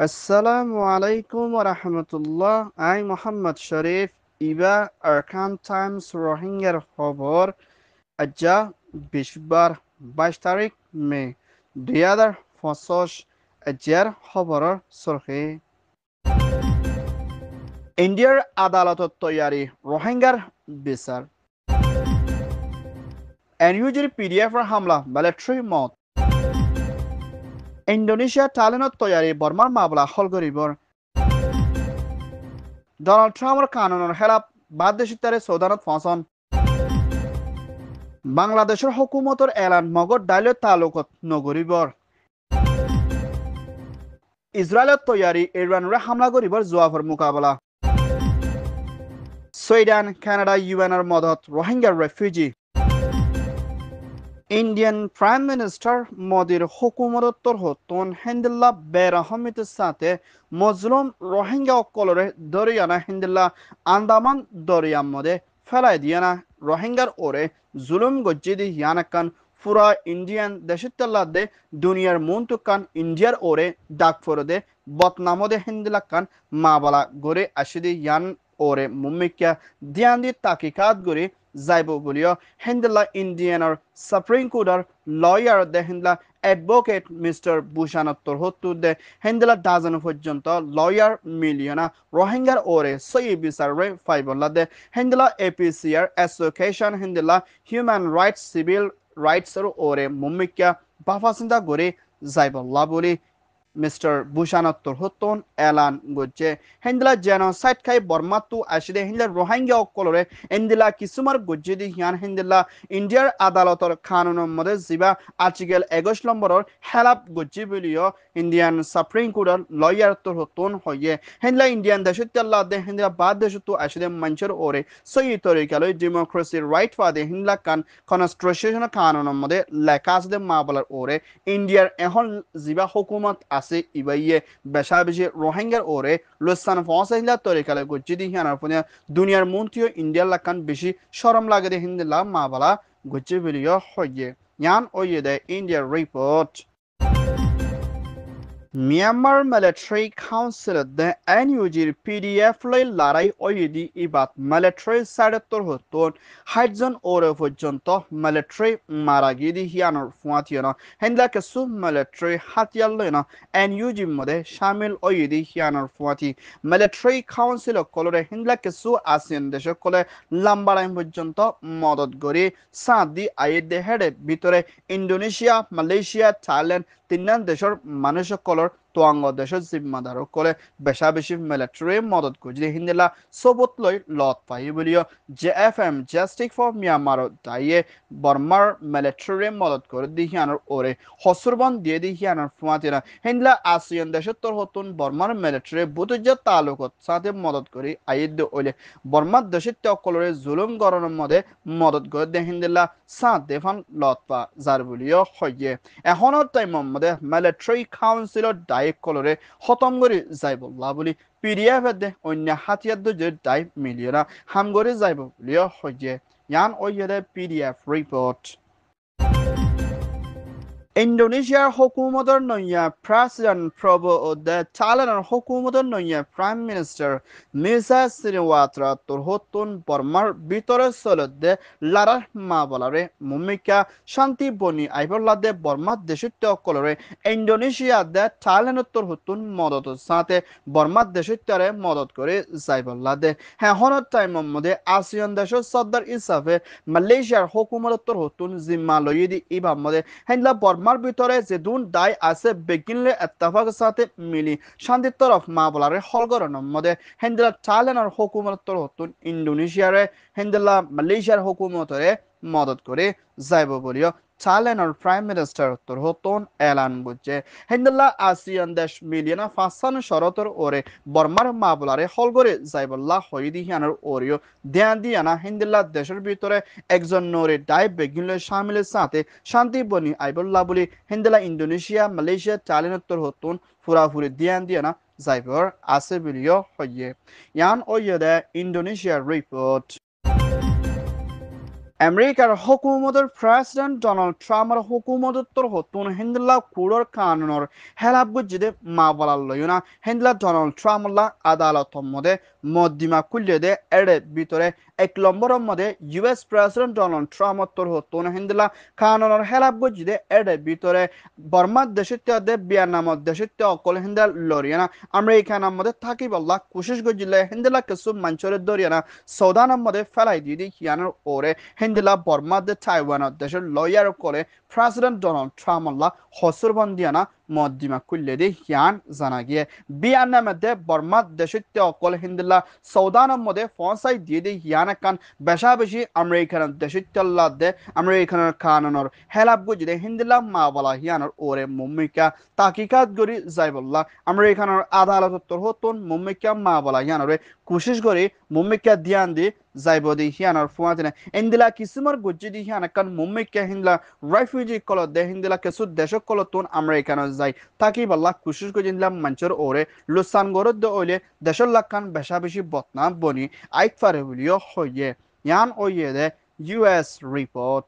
আসসালামু আলাইকুম ওয়া রাহমাতুল্লাহ। I Mohammad Sharif Iba Arkan Times রোহিঙ্গার খবর আজ্জা বিশবার 22 তারিখ মে 2025 আজ্জার খবৰৰ চৰখে ইণ্ডিয়াৰ আদালতত তৈয়াৰী রোহিঙ্গার বিচার এনইউজির পিডিএফৰ হামলা মিলিটাৰী মত ইণ্ডোনেছিয়া টালিনত তৈয়াৰী বৰ্মাৰ মামলা হল কৰিবৰ ডোনাল্ড ট্রাম্পের কানুনের খেলাফ বাদদেশিতারে সৌদানত ফসন বাংলাদেশের হুকুমতের এলান মগর ডাইলের তালুকত নগরীবর ইসরায়েলের তৈয়ারি ইরানের হামলা করিবর জোয়াফর মোকাবেলা সুইডেন কানাডা ইউএনের মদত Rohingya refugee Indian prime minister মোদির হুকুমতর হতন হিন্দুল্লাহ বেরহমিতের সাথে মজলুম রোহিঙ্গা অকলরে দরিয়ানা হিন্দুল্লাহ আন্দামান দরিয়ার মধ্যে ফেলাই দিয়ানা রোহিঙ্গার ওরে জুলুম গজ্জিদি ইয়ানাকান পুরা ইন্ডিয়ান দেশিতাল্লা দে দুনিয়ার মুন্তুকান ইন্ডিয়ার ওরে ডাক ফরদে বতনামদে হিন্দুল্লাহ কান মাবালা গড়ে আসিদি ইয়ান ওরে মুম্মিকা ধ্যান দি তাকিকাত গড়ে যাইব বলিও হিন্দুল্লাহ ইন্ডিয়ানৰ সুপ্ৰিম কোৰ্টৰ লয়াৰ দে হিন্দুল্লাহ এডভোকেট মিস্টার বুশানত্তর হত্তুর দে হিন্দুল্লাহ ডাজন পর্যন্ত লয়ার মিলিয়না রোহিঙ্গার ওরে সই বিচার রে ফাইবল্লা দে হিন্দুল্লাহ এপিসিআর অ্যাসোসিয়েশন হিন্দুল্লাহ হিউম্যান রাইটস সিভিল রাইটসর ওরে মুম্মিকা বাফাসিন্দা গড়ে যাইবল্লা বলি মিস্টার বুশানত্তর হতন এলান গজ্জে হিন্দলা জেনোসাইড খাই বর্মাতু আসিদে হিন্দলা রোহিঙ্গা অকলরে ইন্দিলা কিসুমার গজ্জে দি হিয়ান হিন্দলা ইন্ডিয়ার আদালতর কানুনের মধ্যে জিবা আর্টিকেল 21 নম্বরের হেলাপ গজ্জে বলিও ইন্ডিয়ান সুপ্রিম কোর্টের লয়ার তোর হতন হইয়ে হিন্দলা ইন্ডিয়ান দেশত্যাল্লা দে হিন্দলা বাদ দেশতু আসিদে মঞ্চের ওরে সই তরিকালয় ডেমোক্রেসির রাইট ফাদে হিন্দলা কান কনস্টিটিউশন কানুনের মধ্যে লেখা আসিদে মাবলার ওরে ইন্ডিয়ার এখন জিবা হুকুমত আছে ইবাইয়ে বেশা বেশি রোহিঙ্গার ওরে লুসান ফসাইলা তরিকালে গজ্জিদি হিয়ানার ফোনে দুনিয়ার মন্ত্রী ইন্ডিয়ার লাকান বেশি শরম লাগে দে হিন্দিলা মাবালা গজ্জি বিলিয় হইয়ে ইয়ান ওয়ে দে ইন্ডিয়ার রিপোর্ট মিয়ানমার মিলিটারি কাউন্সিল দে এনইউজির পিডিএফ লই লড়াই ওইদি ইবাত মিলিটারি সাইডতর হতন 60 জন ওরে পর্যন্ত মিলিটারি মারা গিয়ে হিয়ানোর ফুয়াতিয়ন হেন্দলা কেসু মিলিটারি হাতিয়ার লইন এনইউজি মধ্যে শামিল ওইদি হিয়ানোর ফুয়াতি মিলিটারি কাউন্সিল কলরে হেন্দলা কেসু আসিয়ান দেশ কলে লাম্বারাইন পর্যন্ত মদত গড়ি সাদি আইদ হেডে ভিতরে ইন্দোনেশিয়া মালয়েশিয়া থাইল্যান্ড তিনান দেশের মানুষ কলর তোয়াঙ্গ দেশের জিম্মাদার কলে বেশা বেশি মিলিটারি মদত করছে হিন্দিলা সবত লই লত পাই বলিও জেএফএম জাস্টিক ফর মিয়ানমার দাইয়ে বর্মার মিলিটারি মদত করে দিহিয়ানোর ওরে হসুরবন দিয়ে দিহিয়ানোর ফুমাতিরা হিন্দিলা আসিয়ান দেশের তোর হতুন বর্মার মিলিটারি বুতুজা তালুকত সাথে মদত করি আইদ ওইলে বর্মার দেশের তকলরে জুলুম গরনের মধ্যে মদত করে দে হিন্দিলা সাথ দেফান লত পা যার বলিও হইয়ে এখনৰ টাইমৰ মধ্যে মিলিটারি কাউন্সিলৰ দায়িক কলরে খতম করে যাইবল্লা বলি পিডিএফ দে অন্য হাতিয়ার যে দায় মিলিয়না হাম করে যাইব বলিও হইয়ে ইয়ান ওইয়ে পিডিএফ রিপোর্ট ইন্দোনেশিয়ার হুকুমতের নইয়া প্রেসিডেন্ট প্রবো দে থাইল্যান্ডের হুকুমতের নইয়া প্রাইম মিনিস্টার মির্জা সিরিওয়াত্রা তোর হতুন বর্মার ভিতরে চলত দে লারা মা বলারে মুমিকা শান্তি বনি আইবল্লা দে বর্মার দেশিত্য কলরে ইন্দোনেশিয়া দে থাইল্যান্ডের তোর হতুন মদত সাথে বর্মার দেশিত্বরে মদত করে যাইবল্লা দে হ্যাঁ হনত টাইমের মধ্যে আসিয়ান দেশের সর্দার হিসাবে মালয়েশিয়ার হুকুমতের তোর হতুন জিম্মা লইদি ইবাম মধ্যে হ্যান্ডলা বর্মার ভিতরে যে দুন দায় আছে বেগিনলে এত্তাফাকের সাথে মিলি শান্তির তরফ মা বলারে হলগরনের মধ্যে হেন্দিলা থাইল্যান্ডের হুকুমতের হতুন ইন্দোনেশিয়ারে হেন্দিলা মালয়েশিয়ার হুকুমতরে মদত করে যাইব বলিও থাইল্যান্ডের প্রাইম মিনিস্টার তোর হতুন এলান বুঝছে হেন্দিলা আসিয়ান দেশ মিলিয়না ফাঁসান শরতর ওরে বর্মার মা বলারে হলগরে যাইবল্লা হইদি হিয়ানোর ওরিও ধ্যান দিয়ানা হেন্দিলা দেশের ভিতরে একজন নরে দায় বেগিনলে শামিলের সাথে শান্তি বনি আইবল্লা বলি হেন্দিলা ইন্দোনেশিয়া মালয়েশিয়া থাইল্যান্ডের হতুন পুরাপুরি ধ্যান দিয়ানা যাইবর আছে বলিও হইয়ে ইয়ান ওইয়ে দে ইন্দোনেশিয়ার রিপোর্ট আমেরিকার হুকুমতের প্রেসিডেন্ট ডোনাল্ড ট্রাম্পের হুকুমতর হতুন হিন্দলা কুড়র কানুনর হেলাপ গুজিদে মা বলার লইনা হিন্দলা ডোনাল্ড ট্রাম্পলা আদালত মধ্যে মদ্দিমা কুল্লে দে এড়ে ভিতরে 1 নম্বরের মধ্যে ইউএস প্রেসিডেন্ট ডোনাল্ড ট্রাম্পর হতুন হিন্দলা কানুনর হেলাপ গুজিদে এড়ে ভিতরে বর্মার দেশিত্য দে বিয়ানামত দেশিত্য অকল হিন্দা লরিয়ানা আমেরিকানার মধ্যে থাকি বল্লা কুশিস গজিলে হিন্দলা কিছু মঞ্চরের দরিয়ানা সৌদানার মধ্যে ফেলাই দিয়ে হিয়ানোর ওরে হিন্দলা বর্মাদের তাইওয়ানের দেশের লয়ার করে প্রেসিডেন্ট ডোনাল্ড ট্রাম্পলা হসুরবন্দিয়ানা মদ্দিমা কুল্লে দি হিয়ান জানা গিয়ে বিয়ানের মধ্যে বর্মার দেশের অকল হিন্দলা সৌদানের মধ্যে ফসাই দিয়ে হিয়ান একান বেশা বেশি আমেরিকানের দেশের দে আমেরিকানের কানুনের হেলাপ গুজিদে হিন্দলা মা বলা হিয়ানোর ওরে মুম্মিকা তাকিকাত গরি যাইবল্লা আমেরিকানের আদালতর হতুন মুম্মিকা মা বলা হিয়ানোরে কোশিশ করি মুম্মিকা ধ্যান দি যাইব দি হিয়ানোর ফুয়াতিনে ইন্দিলা কিসুমার গুজি দি হিয়ান একান মুম্মিকা হিন্দলা রেফিউজি কলত দে হিন্দলা কিছু দেশ কলতুন আমেরিকানের যাই তাকি বল্লা কোশিশ করি ইন্দিলা মঞ্চর ওরে লুসান গরদ দে ওইলে দেশের লাখান বেশা বেশি বদনাম বনি আইক ফারে বলিও হইয়ে ইয়ান ওইয়ে দে ইউএস রিপোর্ট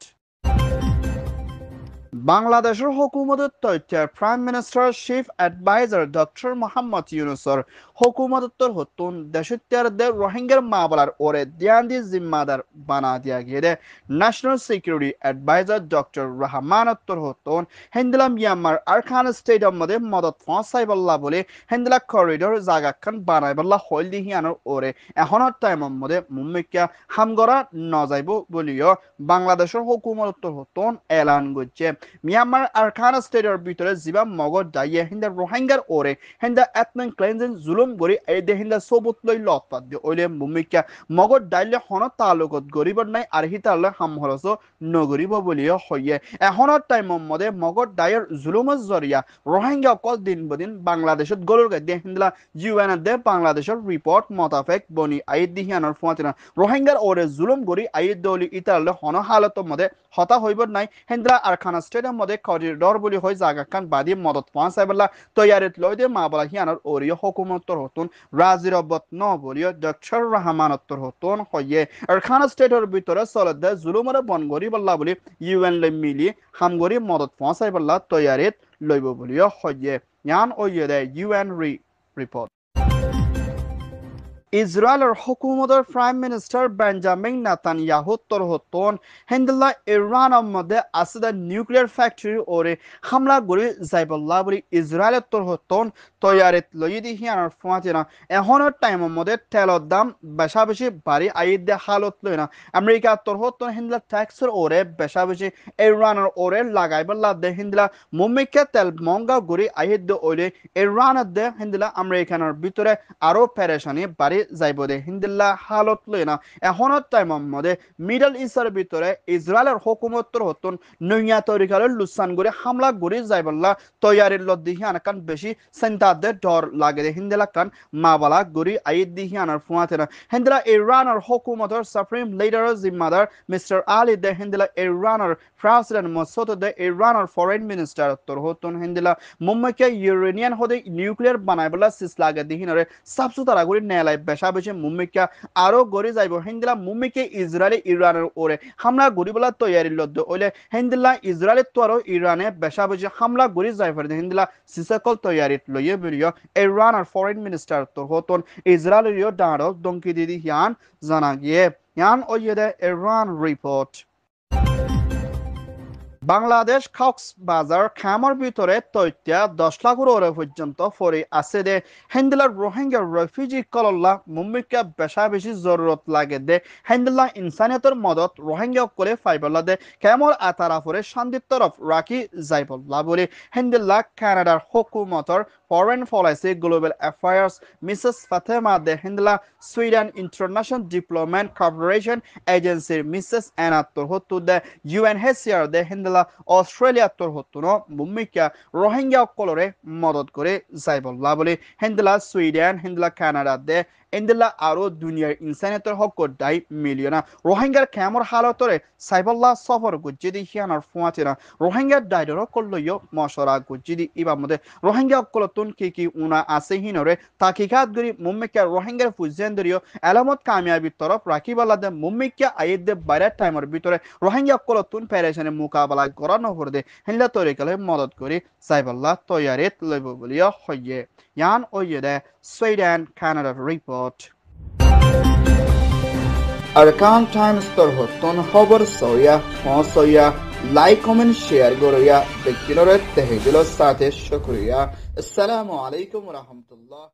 বাংলাদেশের হুকুমতের তথ্যের prime minister chief adviser doctor Mohammad ইউনুসর হুকুমতর হতুন দেশত্যারদের রোহিঙ্গার মামলার ওরে দিয়ান্দি জিম্মাদার বানা দিয়া গিয়ে ন্যাশনাল সিকিউরিটি অ্যাডভাইজার ডক্টর রহমানত্তর হতুন হিন্দলা মিয়ানমার আরখান স্টেটের মধ্যে মদত ফসাই বল্লা বলে হিন্দলা করিডোর জায়গা খান বানাই বল্লা হইল দিহিয়ানোর ওরে এখনের টাইমের মধ্যে মুম্মিকা হামগরা নজাইব বলিও বাংলাদেশের হুকুমতর হতুন এলান করছে মিয়ানমার আরখান স্টেটের ভিতরে জিবা মগজ দাইয়ে হিন্দা রোহিঙ্গার ওরে হিন্দা এথনিক ক্লেন্সিং জুলুম গরি এই দে হিন্দা সবুত লই লতপাত দি ওইলে মুমিকা মগজ দাইলে হন তালুকত গরিবর নাই আর হিতালে হামহরস নগরিব বলিও হইয়ে এখনৰ টাইমৰ মধ্যে মগজ দাইয়ের জুলুমের জরিয়া রোহিঙ্গা অকল দিন বদিন বাংলাদেশত গলুর গাই দিয়ে হিন্দলা ইউএন দে বাংলাদেশের রিপোর্ট মোতাবেক বনি আইদ দিহিয়ানোর ফুয়াতিনা রোহিঙ্গার ওরে জুলুম গরি আইদ দলি ইতালে হন হালতর মধ্যে হতা হইবর নাই হিন্দলা আরখানা স্টেটের মধ্যে করিডর বলি হয় জায়গা খান বাদি মদত পৌঁছাই বলা তৈয়ারিত লই দে মা বলা হিয়ানোর ওরিয় হুকুমতর হতুন রাজির অবত ন বলিও ডক্টর রহমানত্তর হতুন হইয়ে আরখানা স্টেটের ভিতরে চলত দে জুলুমরে বন গরি বল্লা বলি ইউএন লে মিলি হামগরি মদত পৌঁছাই বল্লা তৈয়ারিত লইব বলিও হইয়ে ইয়ান ওইয়ে দে ইউএন রিপোর্ট ইসরায়েলের হুকুমতের প্রাইম মিনিস্টার বেঞ্জামিন নেতানিয়াহু তোর হতন হিন্দলা ইরানের মধ্যে আসিদা নিউক্লিয়ার ফ্যাক্টরি ওরে হামলা গড়ি যাইবল্লা বলি ইসরায়েলের তোর হতন তৈয়ারিত লই দি হিয়ানোর ফুয়াতিনা এখনের টাইমের মধ্যে তেলের দাম বেশা বেশি বাড়ি আইদ দে হালত লই না আমেরিকা তোর হতন হিন্দলা ট্যাক্সের ওরে বেশা বেশি ইরানের ওরে লাগাইবল্লা দে হিন্দলা মুম্মিকে তেল মঙ্গা গড়ি আইদ দে ওইলে ইরানের দে হিন্দলা আমেরিকানের ভিতরে আরো পেরেশানি বাড়ি যাইব দে হিন্দুল্লাহ হালত লই না এখনের টাইমের মধ্যে মিডল ইস্টের ভিতরে ইসরায়েলের হুকুমতর হতুন নইয়া তরিকালের লুসান করে হামলা গড়ি যাইবল্লা তৈয়ারির লত দিহিয়ান কান বেশি চিন্তাদের ডর লাগে দে হিন্দুল্লাহ কান মাবালা গড়ি আইদ দিহিয়ানের ফুয়াতে না হিন্দুল্লাহ ইরানের হুকুমতর সুপ্রিম লিডার জিম্মাদার মিস্টার আলী দে হিন্দুল্লাহ ইরানের প্রেসিডেন্ট মসুদ দে ইরানের ফরেন মিনিস্টার তোর হতুন হিন্দুল্লাহ মুম্বাইকে ইউরেনিয়ান হদে নিউক্লিয়ার বানাইবলা সিস লাগে দিহিনরে সাবসুতারা গড়ি নেলাই বেশা বেশি মুম্মিকা আরো গড়ি যাইব হিন্দলা মুম্মিকে ইসরায়েলি ইরানের ওরে হামলা গড়িবলা তৈয়ারি লদ্দ ওইলে হিন্দলা ইসরায়েলের তো আরো ইরানে বেশা বেশি হামলা গড়ি যাই পারে হিন্দলা সিসকল তৈয়ারিত লইয়ে বেরিয়ে ইরানের ফরেন মিনিস্টার তো হতন ইসরায়েলীয় ডাঁড় দমকি দিদি ইয়ান জানা গিয়ে ইয়ান ওইয়ে দে ইরান রিপোর্ট বাংলাদেশ কক্সবাজার খামর ভিতরে তথ্য 10 লাখের ওরে পর্যন্ত ফরি আছে দে হিন্দলার রোহিঙ্গা রেফিউজি কলল্লা মুম্মিকা বেশা বেশি জরুরত লাগে দে হিন্দলা ইনসানিয়তের মদত রোহিঙ্গা করে ফাইবল্লা দে কেমর আতারাফরে শান্তির তরফ রাখি যাইবল্লা বলে হিন্দলা কানাডার হুকুমতর foreign policy global affairs Mrs Fatema দে হিন্দলা সুইডেন ইন্টারন্যাশনাল ডেভেলপমেন্ট কর্পোরেশন এজেন্সির মিসেস এনাত্তর হতু দে ইউএনএইচসিআর দে হিন্দলা অস্ট্রেলিয়া তোর হতো ন ভূমিকা রোহিঙ্গা কলরে মদত করে যাইবল্লা বলে হিন্দলা সুইডেন হিন্দলা কানাডা দে হেন্দিল্লা আরো দুনিয়ার ইনসানিয়তের হক দাই মিলিয়না রোহিঙ্গার ক্যামর হালতরে সাইবল্লাহ সফর গুজ্জিদি হিয়ানার ফুয়াতিরা রোহিঙ্গার ডাইডর কল্লইয় মশরা গুজ্জিদি ইবার মধ্যে রোহিঙ্গা অকলতুন কি উনা আছে হিনরে তাকিকাত গরি মুম্মিকা রোহিঙ্গার ফুজেন্দ্রিয় এলামত কামিয়াবির তরফ রাখিবালাদে মুম্মিকা আইদে বাইরের টাইমের ভিতরে রোহিঙ্গা অকলতুন প্যারেশানে মোকাবেলা করানো হরদে হিল্লা তরিকালে মদত করি সাইবল্লাহ তৈয়ারিত লইব বলিয়া হইয়ে ইয়ান ওইদে Sweden Canada report Arkan Times Torhoton Hover Soya, Soya, like, comment, share, Goroya, the Kinoret, the Hegelo Sate Shokuria. Assalamu alaikum wa rahmatullah.